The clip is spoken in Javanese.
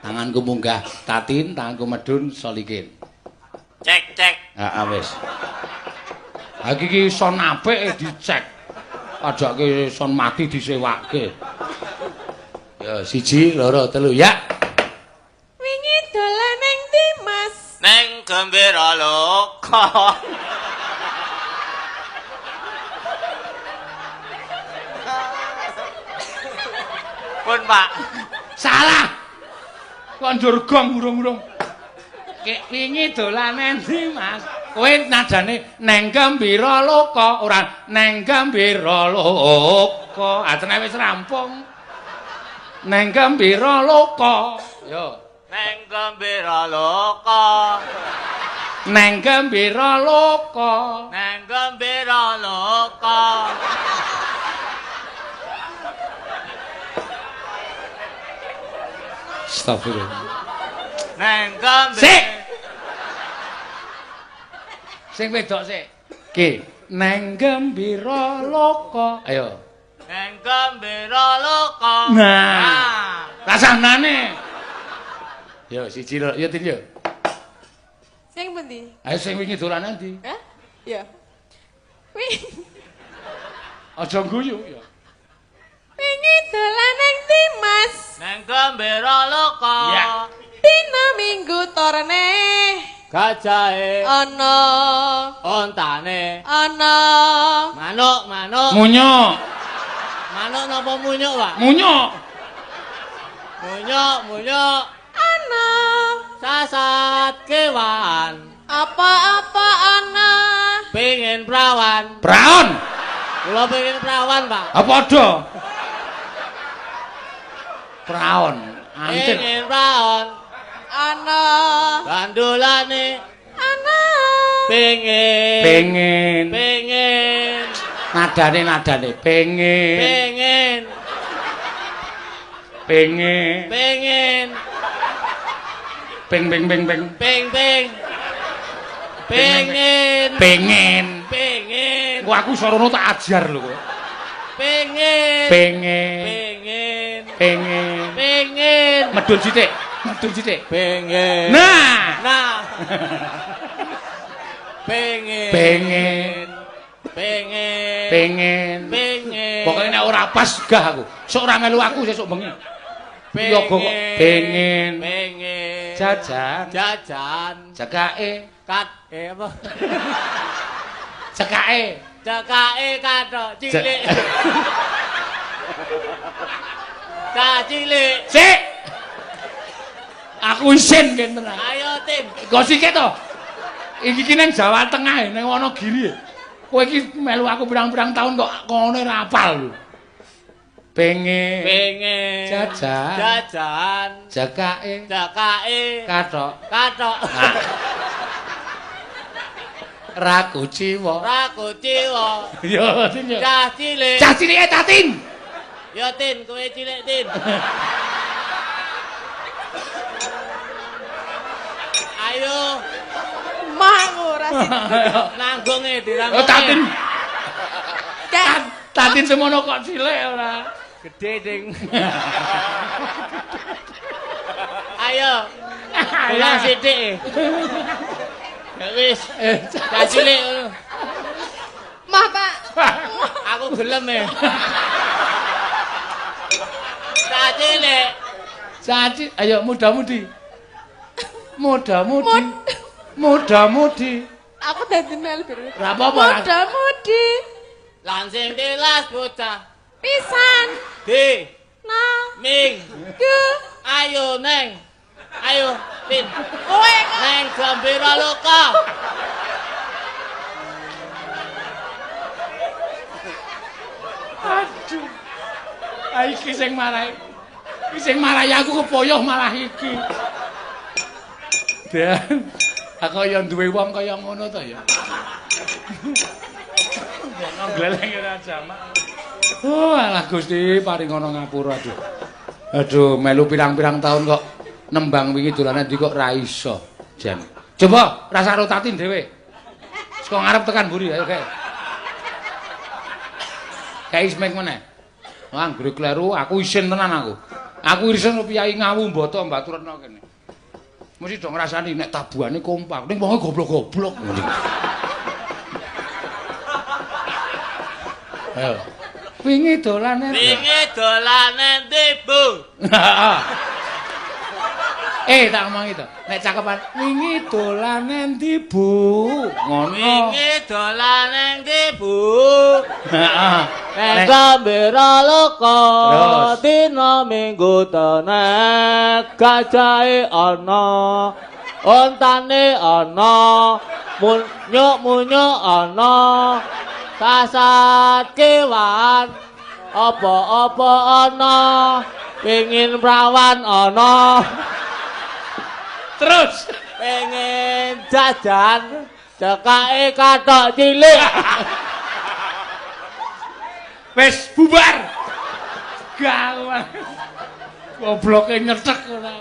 Tanganku munggah tatin, tanganku medun solikin. Cek. Heeh wis. Ha iki son apik dicek. Ajake son mati disewake. Ya 1 2 3 ya. Wingi dolan ning ndi, Mas? Neng Gembira Loka. Pun Pak. Salah. Kok njur gong urung-urung. Kek wingi dolane ndi, Mas? Kowe nadane neng Gembira Loka, ora neng Gembira Loka. Atene wis rampung. Neng Gembira Loka. Yo. Neng Gembira Loka. Neng Gembira Loka. Neng Gembira Loka. Astagfirullah. Neng Gembira. Sik. Sing wedok sik. Ki, neng Gembira Loka. Ayo. Neng Gembira Loka. Nah. Rasanane. Yo siji lho, yo Tin yo. Sing pundi? Ayo sing wingi dolanan ndi? Hah? Ya. Wih, Aja guyu ya. wingi dolan ning ndi, Mas? Neng Gembira Loka. Ya. Dina Minggu torne Gajahe. ana Ontane. ana Manuk. Munyuk. Manuk napa munyuk, Pak? Munyuk. Munyuk. ana Sasat kewan. apa-apa ana Pengen prawan. Praon. Kula pengen prawan, Pak. Apa padha? Praon. Antir. Pengen prawan. ana Gandulane. ana Pengen. Nadane pengen. Peng. Pengen. Kok aku sorono tak ajar lho kok. Pengen. Medun sithik. Pengen. Nah. Pengen. Pokoke nek ora pas gah aku. Sok ora melu aku sesuk bengi. Yoga kok pengen. Jajan. Cekake. Apa? Cekake. Cekake kathok cilik. Cah cilik. Sik. Aku isin ken tenan. Ayo Tin. Kok sikit to? Iki ki ning Jawa Tengah, ning Wonogiri. Kowe iki melu aku pirang-pirang tahun kok ngono ora apal lho. Pengen. Jajan. Cekake. Kathok. Nah. Raku ciwa. Yo, Tin yo. Cah cilik. Cah cilike Tatin. Yo Tin, kowe cilik Tin. Ayo, mang ora sih. nanggunge diranggunge. Oh, Tatin. Cek. Tatin semono kok cilik ora. Gede ding. Ayo. Ulang sithik. Ya wis. Cah cilik ngono. Mah, Pak. Aku gelem e. Cah cilik. Caci, ayo muda-mudi. Aku dadi mel bir. Ora apa-apa. Muda-mudi Langsing telas bocah. pisan. Di. Na. Ming. Ge. Ayo Neng. Ayo Tin. Kowe kok Neng Gembira Loka. Aduh. Iki sing marahi. Iki sing marahi aku kepoyoh malah iki. Dan aku ya duwe wong kaya ngono to ya. Nang gleleng ora jamak. Oh, alah Gusti paring ana ngapura aduh. Aduh, melu pirang-pirang tahun kok nembang wingi dolanan ndi kok ra iso. Jan. Coba rasa rotatin dhewe. Saka ngarep tekan mburi ayo kae. Kae ismek meneh. Wah, anggere kleru aku isin tenan aku. Aku irisen Piyai Ngawu Mbata mbaturna kene. Mesti do ngrasani nek tabuhane kompak, ning wonge goblok-goblok ngene. Ayo. Wingi dolane. Wingi dolane ndi, Bu? Tak omongi to. Nek cakepan wingi dolane ndi, Bu? Ngono. Wingi dolane ndi, Bu? Heeh. Nek gembira loka dina minggu tenek gajahe ana ontane ana munyuk-munyuk ana sasat kewan apa-apa ana pengin prawan ana Terus pengen jajan cekake kathok cilik. wis bubar. Gawat. Gobloke nyetek ora.